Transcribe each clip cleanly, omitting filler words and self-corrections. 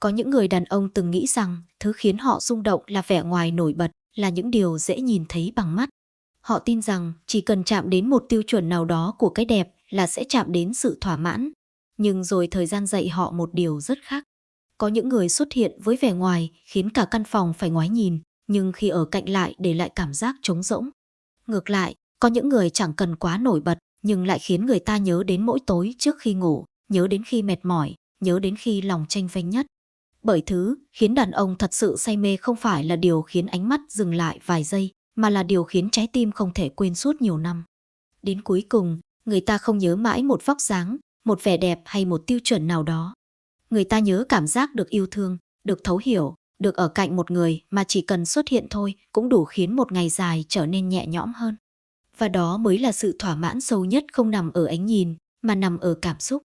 Có những người đàn ông từng nghĩ rằng thứ khiến họ rung động là vẻ ngoài nổi bật, là những điều dễ nhìn thấy bằng mắt. Họ tin rằng chỉ cần chạm đến một tiêu chuẩn nào đó của cái đẹp là sẽ chạm đến sự thỏa mãn. Nhưng rồi thời gian dạy họ một điều rất khác. Có những người xuất hiện với vẻ ngoài khiến cả căn phòng phải ngoái nhìn, nhưng khi ở cạnh lại để lại cảm giác trống rỗng. Ngược lại, có những người chẳng cần quá nổi bật, nhưng lại khiến người ta nhớ đến mỗi tối trước khi ngủ, nhớ đến khi mệt mỏi, nhớ đến khi lòng chênh vênh nhất. Bởi thứ khiến đàn ông thật sự say mê không phải là điều khiến ánh mắt dừng lại vài giây, mà là điều khiến trái tim không thể quên suốt nhiều năm. Đến cuối cùng, người ta không nhớ mãi một vóc dáng, một vẻ đẹp hay một tiêu chuẩn nào đó. Người ta nhớ cảm giác được yêu thương, được thấu hiểu, được ở cạnh một người mà chỉ cần xuất hiện thôi cũng đủ khiến một ngày dài trở nên nhẹ nhõm hơn. Và đó mới là sự thỏa mãn sâu nhất, không nằm ở ánh nhìn, mà nằm ở cảm xúc.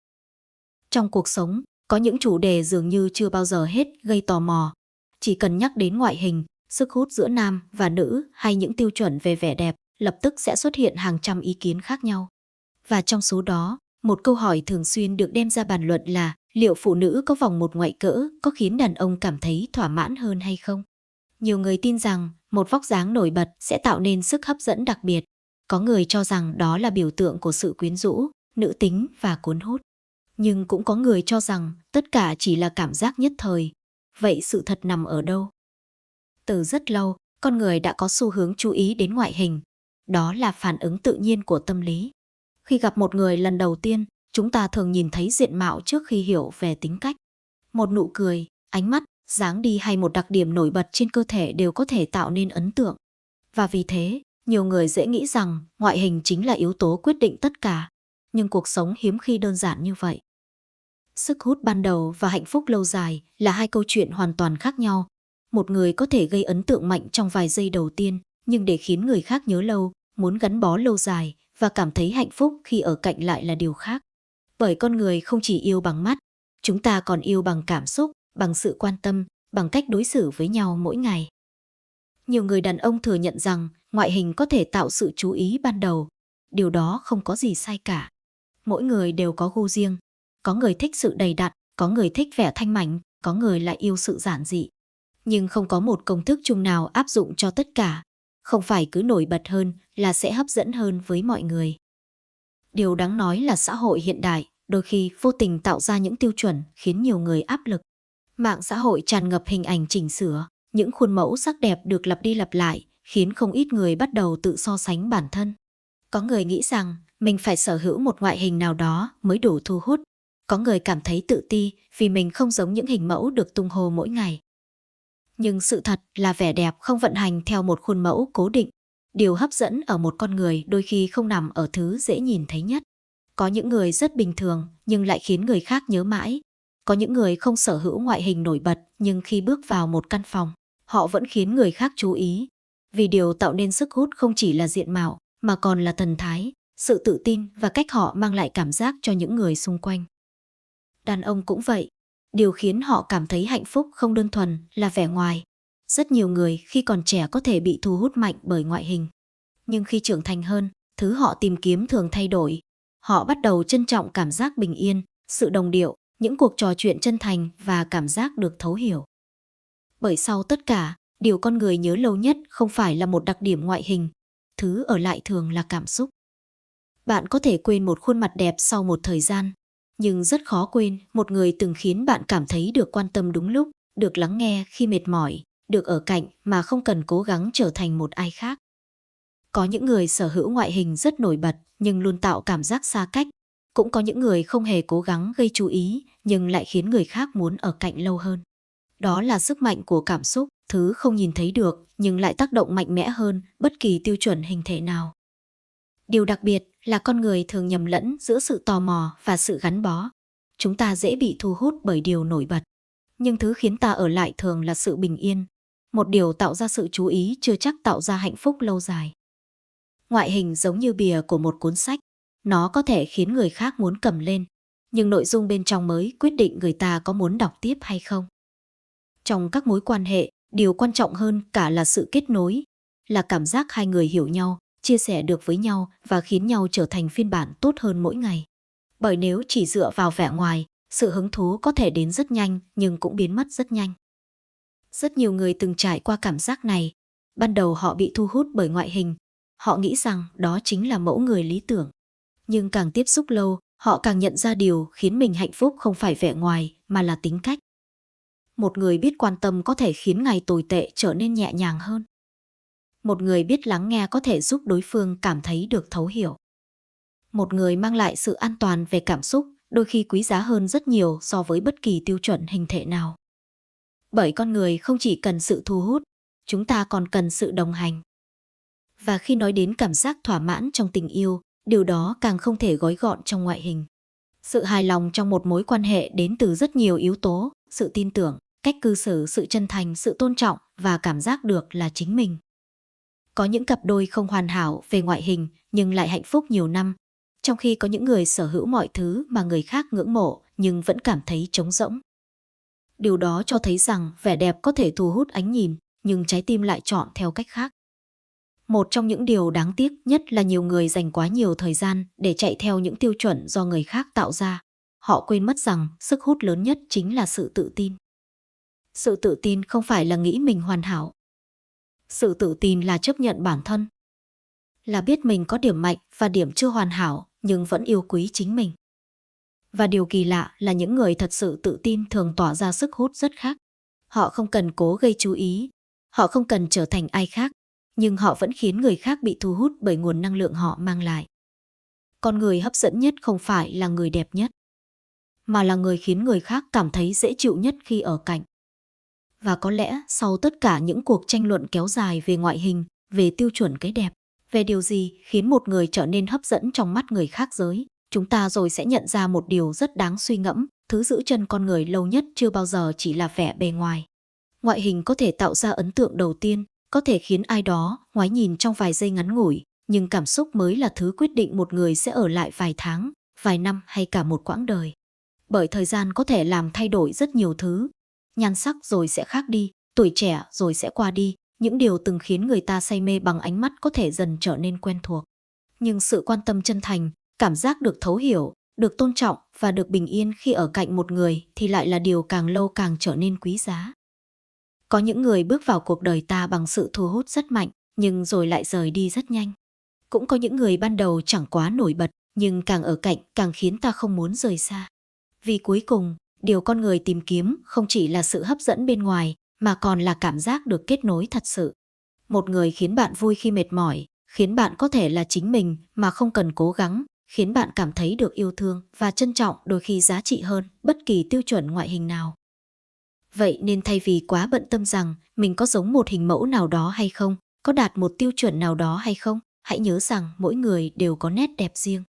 Trong cuộc sống, có những chủ đề dường như chưa bao giờ hết gây tò mò. Chỉ cần nhắc đến ngoại hình, sức hút giữa nam và nữ hay những tiêu chuẩn về vẻ đẹp, lập tức sẽ xuất hiện hàng trăm ý kiến khác nhau. Và trong số đó, một câu hỏi thường xuyên được đem ra bàn luận là liệu phụ nữ có vòng một ngoại cỡ có khiến đàn ông cảm thấy thỏa mãn hơn hay không? Nhiều người tin rằng một vóc dáng nổi bật sẽ tạo nên sức hấp dẫn đặc biệt. Có người cho rằng đó là biểu tượng của sự quyến rũ, nữ tính và cuốn hút. Nhưng cũng có người cho rằng tất cả chỉ là cảm giác nhất thời. Vậy sự thật nằm ở đâu? Từ rất lâu, con người đã có xu hướng chú ý đến ngoại hình. Đó là phản ứng tự nhiên của tâm lý. Khi gặp một người lần đầu tiên, chúng ta thường nhìn thấy diện mạo trước khi hiểu về tính cách. Một nụ cười, ánh mắt, dáng đi hay một đặc điểm nổi bật trên cơ thể đều có thể tạo nên ấn tượng. Và vì thế, nhiều người dễ nghĩ rằng ngoại hình chính là yếu tố quyết định tất cả. Nhưng cuộc sống hiếm khi đơn giản như vậy. Sức hút ban đầu và hạnh phúc lâu dài là hai câu chuyện hoàn toàn khác nhau. Một người có thể gây ấn tượng mạnh trong vài giây đầu tiên, nhưng để khiến người khác nhớ lâu, muốn gắn bó lâu dài và cảm thấy hạnh phúc khi ở cạnh lại là điều khác. Bởi con người không chỉ yêu bằng mắt, chúng ta còn yêu bằng cảm xúc, bằng sự quan tâm, bằng cách đối xử với nhau mỗi ngày. Nhiều người đàn ông thừa nhận rằng ngoại hình có thể tạo sự chú ý ban đầu. Điều đó không có gì sai cả. Mỗi người đều có gu riêng. Có người thích sự đầy đặn, có người thích vẻ thanh mảnh, có người lại yêu sự giản dị. Nhưng không có một công thức chung nào áp dụng cho tất cả. Không phải cứ nổi bật hơn là sẽ hấp dẫn hơn với mọi người. Điều đáng nói là xã hội hiện đại đôi khi vô tình tạo ra những tiêu chuẩn khiến nhiều người áp lực. Mạng xã hội tràn ngập hình ảnh chỉnh sửa, những khuôn mẫu sắc đẹp được lặp đi lặp lại, khiến không ít người bắt đầu tự so sánh bản thân. Có người nghĩ rằng mình phải sở hữu một ngoại hình nào đó mới đủ thu hút. Có người cảm thấy tự ti vì mình không giống những hình mẫu được tung hô mỗi ngày. Nhưng sự thật là vẻ đẹp không vận hành theo một khuôn mẫu cố định. Điều hấp dẫn ở một con người đôi khi không nằm ở thứ dễ nhìn thấy nhất. Có những người rất bình thường nhưng lại khiến người khác nhớ mãi. Có những người không sở hữu ngoại hình nổi bật nhưng khi bước vào một căn phòng, họ vẫn khiến người khác chú ý. Vì điều tạo nên sức hút không chỉ là diện mạo, mà còn là thần thái, sự tự tin và cách họ mang lại cảm giác cho những người xung quanh. Đàn ông cũng vậy. Điều khiến họ cảm thấy hạnh phúc không đơn thuần là vẻ ngoài. Rất nhiều người khi còn trẻ có thể bị thu hút mạnh bởi ngoại hình. Nhưng khi trưởng thành hơn, thứ họ tìm kiếm thường thay đổi. Họ bắt đầu trân trọng cảm giác bình yên, sự đồng điệu, những cuộc trò chuyện chân thành và cảm giác được thấu hiểu. Bởi sau tất cả, điều con người nhớ lâu nhất không phải là một đặc điểm ngoại hình. Thứ ở lại thường là cảm xúc. Bạn có thể quên một khuôn mặt đẹp sau một thời gian, nhưng rất khó quên một người từng khiến bạn cảm thấy được quan tâm đúng lúc, được lắng nghe khi mệt mỏi, được ở cạnh mà không cần cố gắng trở thành một ai khác. Có những người sở hữu ngoại hình rất nổi bật nhưng luôn tạo cảm giác xa cách. Cũng có những người không hề cố gắng gây chú ý nhưng lại khiến người khác muốn ở cạnh lâu hơn. Đó là sức mạnh của cảm xúc, thứ không nhìn thấy được nhưng lại tác động mạnh mẽ hơn bất kỳ tiêu chuẩn hình thể nào. Điều đặc biệt là con người thường nhầm lẫn giữa sự tò mò và sự gắn bó. Chúng ta dễ bị thu hút bởi điều nổi bật. Nhưng thứ khiến ta ở lại thường là sự bình yên. Một điều tạo ra sự chú ý chưa chắc tạo ra hạnh phúc lâu dài. Ngoại hình giống như bìa của một cuốn sách. Nó có thể khiến người khác muốn cầm lên. Nhưng nội dung bên trong mới quyết định người ta có muốn đọc tiếp hay không. Trong các mối quan hệ, điều quan trọng hơn cả là sự kết nối. Là cảm giác hai người hiểu nhau, chia sẻ được với nhau và khiến nhau trở thành phiên bản tốt hơn mỗi ngày. Bởi nếu chỉ dựa vào vẻ ngoài, Sự hứng thú có thể đến rất nhanh nhưng cũng biến mất rất nhanh. Rất nhiều người từng trải qua cảm giác này. Ban đầu họ bị thu hút bởi ngoại hình. Họ nghĩ rằng đó chính là mẫu người lý tưởng. Nhưng càng tiếp xúc lâu, họ càng nhận ra điều khiến mình hạnh phúc không phải vẻ ngoài mà là tính cách. Một người biết quan tâm có thể khiến ngày tồi tệ trở nên nhẹ nhàng hơn. Một người biết lắng nghe có thể giúp đối phương cảm thấy được thấu hiểu. Một người mang lại sự an toàn về cảm xúc đôi khi quý giá hơn rất nhiều so với bất kỳ tiêu chuẩn hình thể nào. Bởi con người không chỉ cần sự thu hút, chúng ta còn cần sự đồng hành. Và khi nói đến cảm giác thỏa mãn trong tình yêu, điều đó càng không thể gói gọn trong ngoại hình. Sự hài lòng trong một mối quan hệ đến từ rất nhiều yếu tố, sự tin tưởng, cách cư xử, sự chân thành, sự tôn trọng và cảm giác được là chính mình. Có những cặp đôi không hoàn hảo về ngoại hình nhưng lại hạnh phúc nhiều năm, trong khi có những người sở hữu mọi thứ mà người khác ngưỡng mộ nhưng vẫn cảm thấy trống rỗng. Điều đó cho thấy rằng vẻ đẹp có thể thu hút ánh nhìn, nhưng trái tim lại chọn theo cách khác. Một trong những điều đáng tiếc nhất là nhiều người dành quá nhiều thời gian để chạy theo những tiêu chuẩn do người khác tạo ra. Họ quên mất rằng sức hút lớn nhất chính là sự tự tin. Sự tự tin không phải là nghĩ mình hoàn hảo. Sự tự tin là chấp nhận bản thân. Là biết mình có điểm mạnh và điểm chưa hoàn hảo nhưng vẫn yêu quý chính mình. Và điều kỳ lạ là những người thật sự tự tin thường tỏa ra sức hút rất khác. Họ không cần cố gây chú ý, họ không cần trở thành ai khác, nhưng họ vẫn khiến người khác bị thu hút bởi nguồn năng lượng họ mang lại. Con người hấp dẫn nhất không phải là người đẹp nhất, mà là người khiến người khác cảm thấy dễ chịu nhất khi ở cạnh. Và có lẽ sau tất cả những cuộc tranh luận kéo dài về ngoại hình, về tiêu chuẩn cái đẹp, về điều gì khiến một người trở nên hấp dẫn trong mắt người khác giới, chúng ta rồi sẽ nhận ra một điều rất đáng suy ngẫm, thứ giữ chân con người lâu nhất chưa bao giờ chỉ là vẻ bề ngoài. Ngoại hình có thể tạo ra ấn tượng đầu tiên, có thể khiến ai đó ngoái nhìn trong vài giây ngắn ngủi, nhưng cảm xúc mới là thứ quyết định một người sẽ ở lại vài tháng, vài năm hay cả một quãng đời. Bởi thời gian có thể làm thay đổi rất nhiều thứ. Nhan sắc rồi sẽ khác đi, tuổi trẻ rồi sẽ qua đi, những điều từng khiến người ta say mê bằng ánh mắt có thể dần trở nên quen thuộc. Nhưng sự quan tâm chân thành, cảm giác được thấu hiểu, được tôn trọng và được bình yên khi ở cạnh một người thì lại là điều càng lâu càng trở nên quý giá. Có những người bước vào cuộc đời ta bằng sự thu hút rất mạnh, nhưng rồi lại rời đi rất nhanh. Cũng có những người ban đầu chẳng quá nổi bật, nhưng càng ở cạnh càng khiến ta không muốn rời xa. Vì cuối cùng, điều con người tìm kiếm không chỉ là sự hấp dẫn bên ngoài, mà còn là cảm giác được kết nối thật sự. Một người khiến bạn vui khi mệt mỏi, khiến bạn có thể là chính mình mà không cần cố gắng, khiến bạn cảm thấy được yêu thương và trân trọng đôi khi giá trị hơn bất kỳ tiêu chuẩn ngoại hình nào. Vậy nên thay vì quá bận tâm rằng mình có giống một hình mẫu nào đó hay không, có đạt một tiêu chuẩn nào đó hay không, hãy nhớ rằng mỗi người đều có nét đẹp riêng.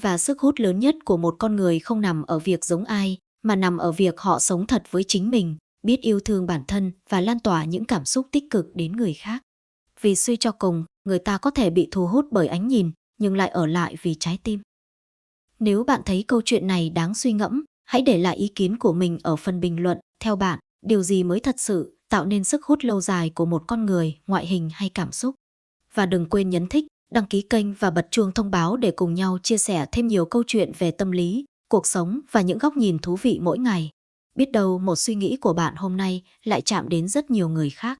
Và sức hút lớn nhất của một con người không nằm ở việc giống ai, mà nằm ở việc họ sống thật với chính mình, biết yêu thương bản thân và lan tỏa những cảm xúc tích cực đến người khác. Vì suy cho cùng, người ta có thể bị thu hút bởi ánh nhìn, nhưng lại ở lại vì trái tim. Nếu bạn thấy câu chuyện này đáng suy ngẫm, hãy để lại ý kiến của mình ở phần bình luận. Theo bạn, điều gì mới thật sự tạo nên sức hút lâu dài của một con người, ngoại hình hay cảm xúc? Và đừng quên nhấn thích, đăng ký kênh và bật chuông thông báo để cùng nhau chia sẻ thêm nhiều câu chuyện về tâm lý, cuộc sống và những góc nhìn thú vị mỗi ngày. Biết đâu một suy nghĩ của bạn hôm nay lại chạm đến rất nhiều người khác.